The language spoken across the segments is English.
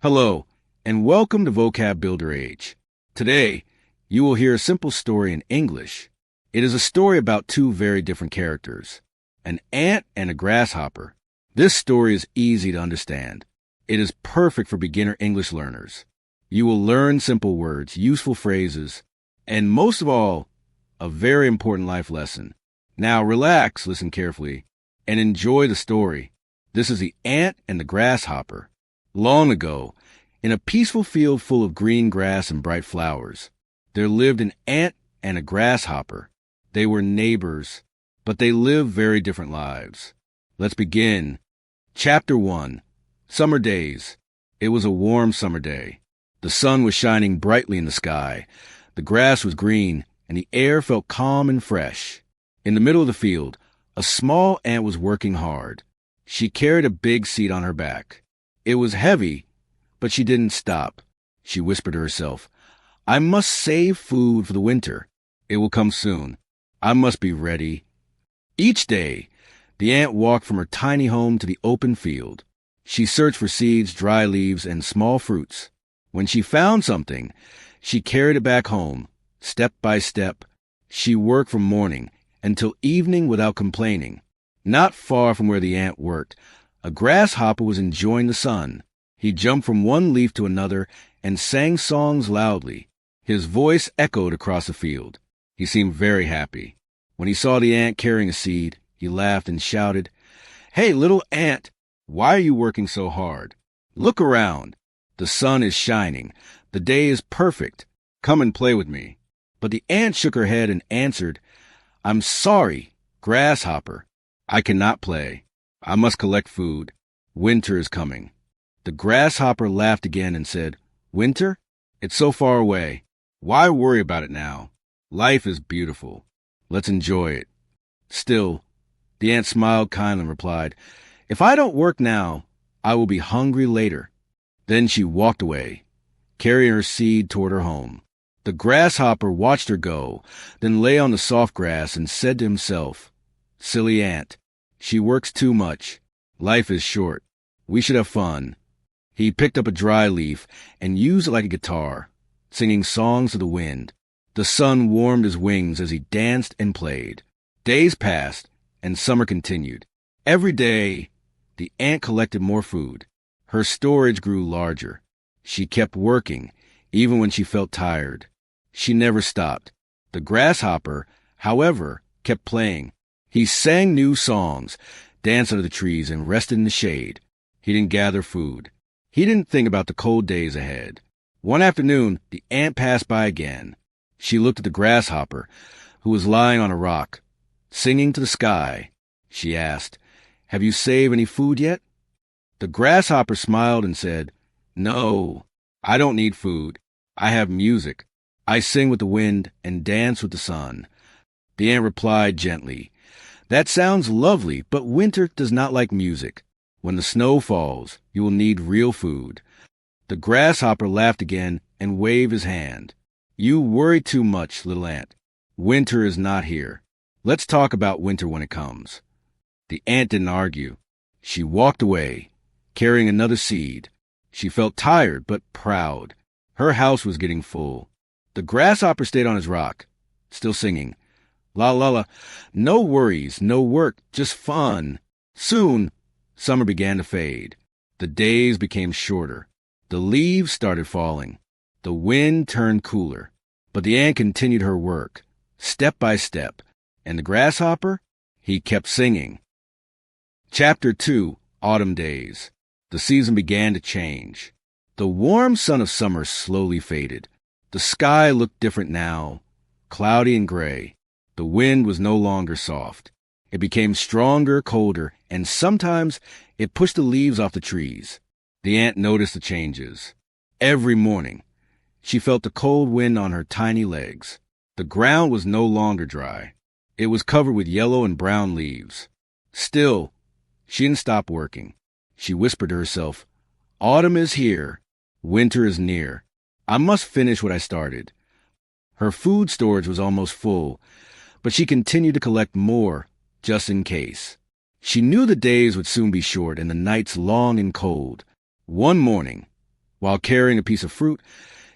Hello, and welcome to Vocab Builder AH. Today, you will hear a simple story in English. It is a story about two very different characters, an ant and a grasshopper. This story is easy to understand. It is perfect for beginner English learners. You will learn simple words, useful phrases, and most of all, a very important life lesson. Now relax, listen carefully, and enjoy the story. This is the Ant and the Grasshopper. Long ago, in a peaceful field full of green grass and bright flowers, there lived an ant and a grasshopper. They were neighbors, but they lived very different lives. Let's begin. Chapter 1. Summer Days. It was a warm summer day. The sun was shining brightly in the sky. The grass was green, and the air felt calm and fresh. In the middle of the field, a small ant was working hard. She carried a big seed on her back. It was heavy, but she didn't stop. She whispered to herself, "I must save food for the winter. It will come soon. I must be ready." Each day, the ant walked from her tiny home to the open field. She searched for seeds, dry leaves, and small fruits. When she found something, she carried it back home. Step by step, she worked from morning until evening without complaining. Not far from where the ant worked, a grasshopper was enjoying the sun. He jumped from one leaf to another and sang songs loudly. His voice echoed across the field. He seemed very happy. When he saw the ant carrying a seed, he laughed and shouted, "Hey, little ant, why are you working so hard? Look around. The sun is shining. The day is perfect. Come and play with me." But the ant shook her head and answered, "I'm sorry, grasshopper. I cannot play. I must collect food. Winter is coming." The grasshopper laughed again and said, "Winter? It's so far away. Why worry about it now? Life is beautiful. Let's enjoy it." Still, the ant smiled kindly and replied, "If I don't work now, I will be hungry later." Then she walked away, carrying her seed toward her home. The grasshopper watched her go, then lay on the soft grass and said to himself, "Silly ant. She works too much. Life is short. We should have fun." He picked up a dry leaf and used it like a guitar, singing songs to the wind. The sun warmed his wings as he danced and played. Days passed, and summer continued. Every day, the ant collected more food. Her storage grew larger. She kept working, even when she felt tired. She never stopped. The grasshopper, however, kept playing. He sang new songs, danced under the trees, and rested in the shade. He didn't gather food. He didn't think about the cold days ahead. One afternoon, the ant passed by again. She looked at the grasshopper, who was lying on a rock, singing to the sky. She asked, "Have you saved any food yet?" The grasshopper smiled and said, "No, I don't need food. I have music. I sing with the wind and dance with the sun." The ant replied gently, "That sounds lovely, but winter does not like music. When the snow falls, you will need real food." The grasshopper laughed again and waved his hand. "You worry too much, little ant. Winter is not here. Let's talk about winter when it comes." The ant didn't argue. She walked away, carrying another seed. She felt tired but proud. Her house was getting full. The grasshopper stayed on his rock, still singing, "La la la, no worries, no work, just fun." Soon, summer began to fade. The days became shorter. The leaves started falling. The wind turned cooler. But the ant continued her work, step by step. And the grasshopper? He kept singing. Chapter 2. Autumn Days. The season began to change. The warm sun of summer slowly faded. The sky looked different now, cloudy and gray. The wind was no longer soft. It became stronger, colder, and sometimes it pushed the leaves off the trees. The ant noticed the changes. Every morning, she felt the cold wind on her tiny legs. The ground was no longer dry. It was covered with yellow and brown leaves. Still, she didn't stop working. She whispered to herself, "Autumn is here. Winter is near. I must finish what I started." Her food storage was almost full, but she continued to collect more, just in case. She knew the days would soon be short and the nights long and cold. One morning, While carrying a piece of fruit,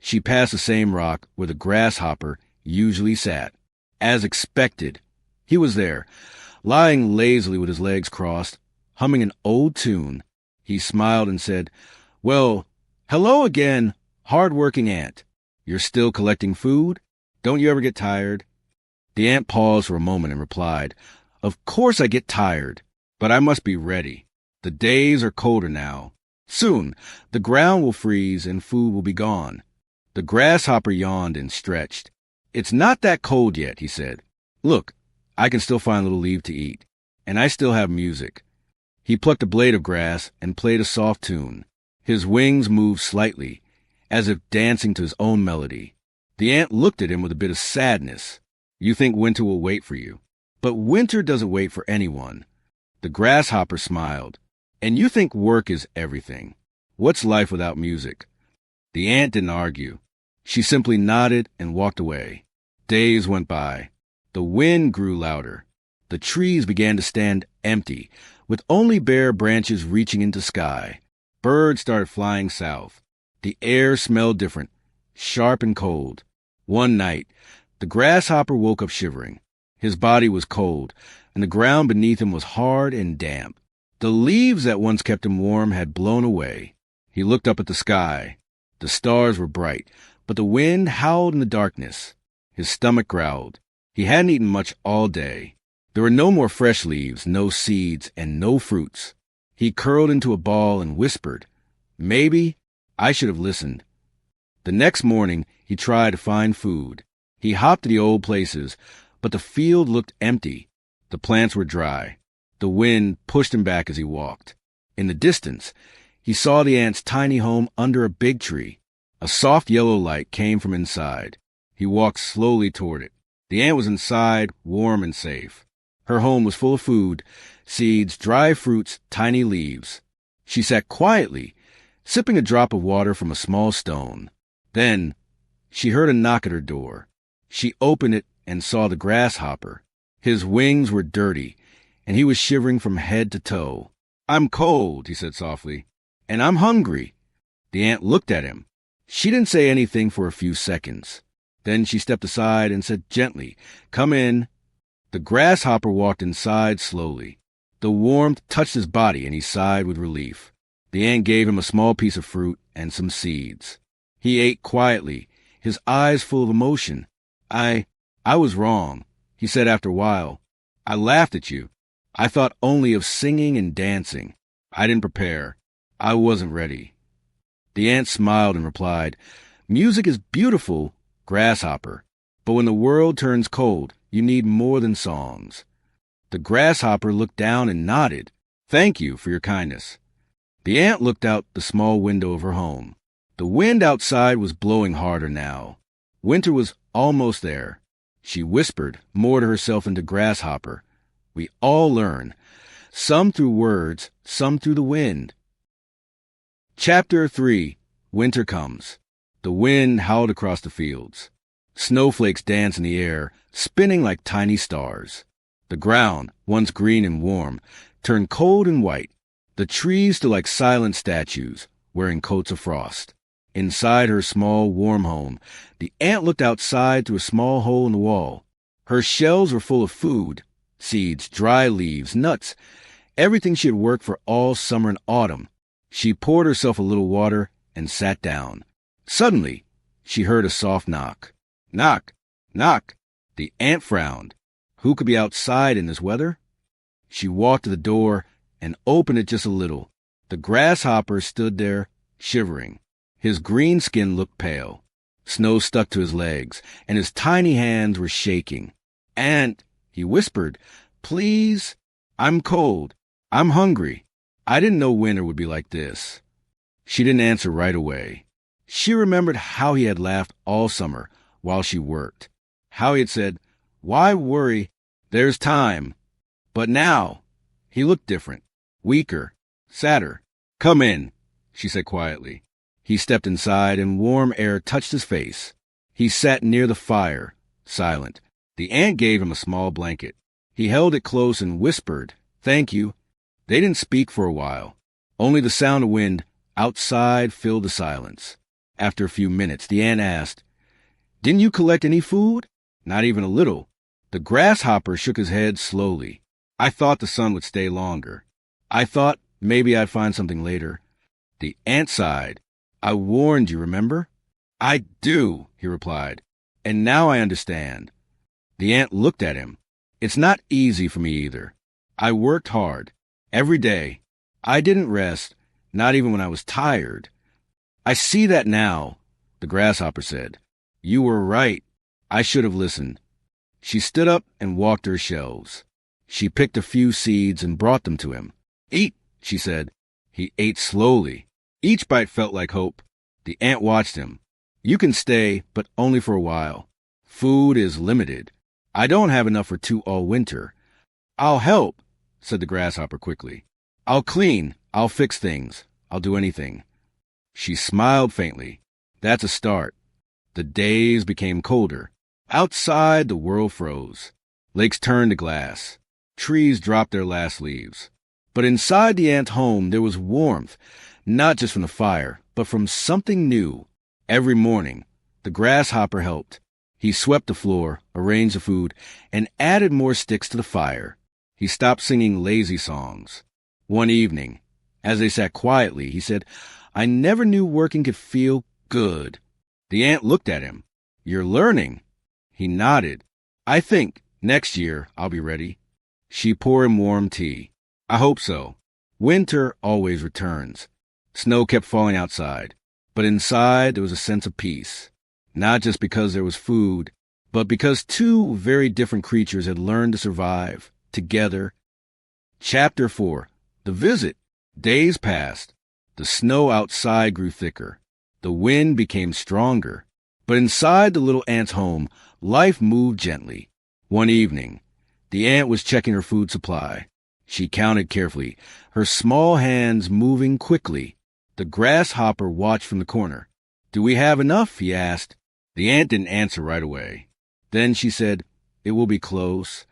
she passed the same rock where the grasshopper usually sat. As expected, he was there, lying lazily with his legs crossed, humming an old tune. He smiled and said, "Well, hello again, hard-working ant. You're still collecting food? Don't you ever get tired?" The ant paused for a moment and replied, "Of course I get tired, but I must be ready. The days are colder now. Soon, the ground will freeze and food will be gone." The grasshopper yawned and stretched. "It's not that cold yet," he said. "Look, I can still find a little leaf to eat, and I still have music." He plucked a blade of grass and played a soft tune. His wings moved slightly, as if dancing to his own melody. The ant looked at him with a bit of sadness. "You think winter will wait for you, but winter doesn't wait for anyone." The grasshopper smiled. "And you think work is everything. What's life without music?" The ant didn't argue. She simply nodded and walked away. Days went by. The wind grew louder. The trees began to stand empty, with only bare branches reaching into sky. Birds started flying south. The air smelled different, sharp and cold. One night, the grasshopper woke up shivering. His body was cold, and the ground beneath him was hard and damp. The leaves that once kept him warm had blown away. He looked up at the sky. The stars were bright, but the wind howled in the darkness. His stomach growled. He hadn't eaten much all day. There were no more fresh leaves, no seeds, and no fruits. He curled into a ball and whispered, "Maybe I should have listened." The next morning, he tried to find food. He hopped to the old places, but the field looked empty. The plants were dry. The wind pushed him back as he walked. In the distance, he saw the ant's tiny home under a big tree. A soft yellow light came from inside. He walked slowly toward it. The ant was inside, warm and safe. Her home was full of food, seeds, dry fruits, tiny leaves. She sat quietly, sipping a drop of water from a small stone. Then she heard a knock at her door. She opened it and saw the grasshopper. His wings were dirty, and he was shivering from head to toe. "I'm cold," he said softly, "and I'm hungry." The ant looked at him. She didn't say anything for a few seconds. Then she stepped aside and said gently, "Come in." The grasshopper walked inside slowly. The warmth touched his body, and he sighed with relief. The ant gave him a small piece of fruit and some seeds. He ate quietly, his eyes full of emotion. I was wrong," he said after a while. "I laughed at you. I thought only of singing and dancing. I didn't prepare. I wasn't ready." The ant smiled and replied, "Music is beautiful, grasshopper, but when the world turns cold, you need more than songs." The grasshopper looked down and nodded. "Thank you for your kindness." The ant looked out the small window of her home. The wind outside was blowing harder now. Winter was almost there. She whispered more to herself than to Grasshopper. We all learn, some through words, some through the wind. Chapter 3. Winter Comes. The wind howled across the fields. Snowflakes danced in the air, spinning like tiny stars. The ground, once green and warm, turned cold and white. The trees stood like silent statues, wearing coats of frost. Inside her small, warm home, the ant looked outside through a small hole in the wall. Her shells were full of food, seeds, dry leaves, nuts, everything she had worked for all summer and autumn. She poured herself a little water and sat down. Suddenly, she heard a soft knock. Knock, knock. The ant frowned. Who could be outside in this weather? She walked to the door and opened it just a little. The grasshopper stood there, shivering. His green skin looked pale. Snow stuck to his legs, and his tiny hands were shaking. "Ant," he whispered, "please, I'm cold. I'm hungry. I didn't know winter would be like this." She didn't answer right away. She remembered how he had laughed all summer while she worked, how he had said, "Why worry? There's time." But now, he looked different, weaker, sadder. "Come in," she said quietly. He stepped inside, and warm air touched his face. He sat near the fire, silent. The ant gave him a small blanket. He held it close and whispered, "Thank you." They didn't speak for a while, only the sound of wind Outside filled the silence. After a few minutes, the ant asked, "Didn't you collect any food?" "Not even a little." The grasshopper shook his head slowly. "I thought the sun would stay longer. I thought maybe I'd find something later." The ant sighed. "I warned you, remember?" "I do," he replied. "And now I understand." The ant looked at him. "It's not easy for me either. I worked hard. Every day. I didn't rest, not even when I was tired." "I see that now," the grasshopper said. "You were right. I should have listened." She stood up and walked to her shelves. She picked a few seeds and brought them to him. "Eat," she said. He ate slowly. Each bite felt like hope. The ant watched him. "You can stay, but only for a while. Food is limited. I don't have enough for 2 all winter." "I'll help," said the grasshopper quickly. "I'll clean. I'll fix things. I'll do anything." She smiled faintly. "That's a start." The days became colder. Outside, the world froze. Lakes turned to glass. Trees dropped their last leaves. But inside the ant home, there was warmth, not just from the fire, but from something new. Every morning, the grasshopper helped. He swept the floor, arranged the food, and added more sticks to the fire. He stopped singing lazy songs. One evening, as they sat quietly, he said, "I never knew working could feel good." The ant looked at him. "You're learning." He nodded. "I think next year I'll be ready." She poured him warm tea. "I hope so." Winter always returns. Snow kept falling outside, but inside there was a sense of peace. Not just because there was food, but because 2 very different creatures had learned to survive together. Chapter 4. The Visit. Days passed. The snow outside grew thicker. The wind became stronger. But inside the little ant's home, life moved gently. One evening, the ant was checking her food supply. She counted carefully, her small hands moving quickly. The grasshopper watched from the corner. "Do we have enough?" he asked. The ant didn't answer right away. Then she said, "It will be close."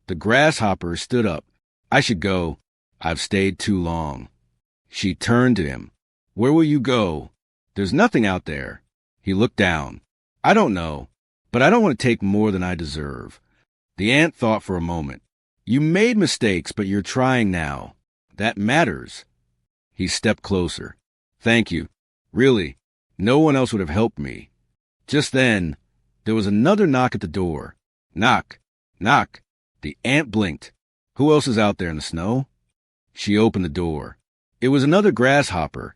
The grasshopper stood up. "I should go. I've stayed too long." She turned to him. "Where will you go?" "There's nothing out there." He looked down. "I don't know, but I don't want to take more than I deserve." The ant thought for a moment. "You made mistakes, but you're trying now. That matters." He stepped closer. "Thank you. Really, no one else would have helped me." Just then, there was another knock at the door. Knock, knock. The ant blinked. "Who else is out there in the snow?" She opened the door. It was another grasshopper,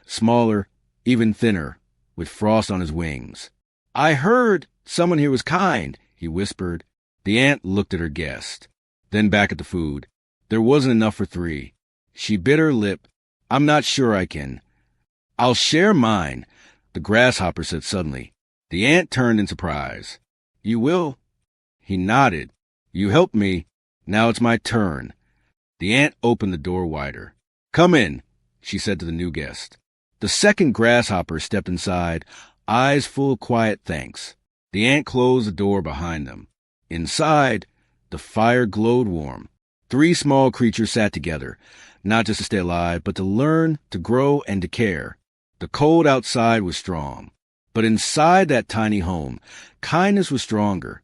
smaller, even thinner, with frost on his wings. "I heard someone here was kind," he whispered. The ant looked at her guest, then back at the food. There wasn't enough for 3. She bit her lip. "I'm not sure I can." "I'll share mine," the grasshopper said suddenly. The ant turned in surprise. "You will?" He nodded. "You helped me. Now it's my turn." The ant opened the door wider. "Come in," she said to the new guest. The second grasshopper stepped inside, eyes full of quiet thanks. The ant closed the door behind them. Inside, the fire glowed warm. 3 small creatures sat together, not just to stay alive, but to learn, to grow, and to care. The cold outside was strong, but inside that tiny home, kindness was stronger.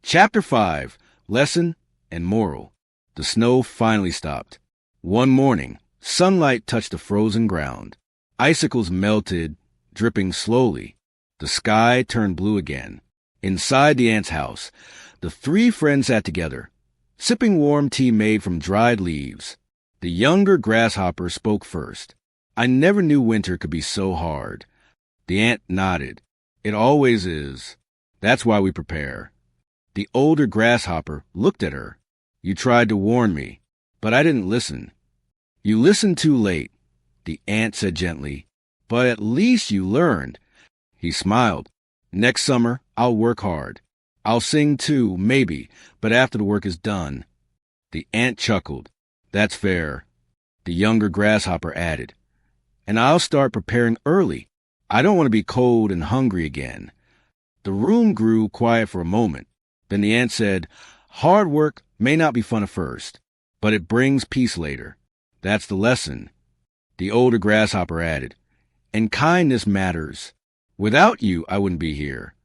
Chapter 5. Lesson and Moral. The snow finally stopped. One morning, sunlight touched the frozen ground. Icicles melted, dripping slowly. The sky turned blue again. Inside the ant's house, the 3 friends sat together, sipping warm tea made from dried leaves. The younger grasshopper spoke first. "I never knew winter could be so hard." The ant nodded. "It always is. That's why we prepare." The older grasshopper looked at her. "You tried to warn me, but I didn't listen." "You listened too late," the ant said gently. "But at least you learned." He smiled. "Next summer, I'll work hard. I'll sing too, maybe, but after the work is done." The ant chuckled. "That's fair." The younger grasshopper added, "And I'll start preparing early. I don't want to be cold and hungry again." The room grew quiet for a moment. Then the ant said, "Hard work may not be fun at first, but it brings peace later. That's the lesson." The older grasshopper added, "And kindness matters. Without you, I wouldn't be here."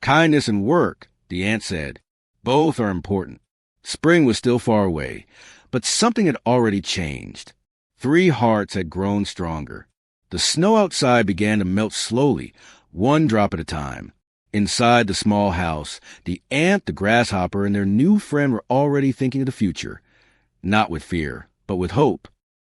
"Kindness and work," the ant said. "Both are important." Spring was still far away, but something had already changed. 3 hearts had grown stronger. The snow outside began to melt slowly, one drop at a time. Inside the small house, the ant, the grasshopper, and their new friend were already thinking of the future. Not with fear, but with hope.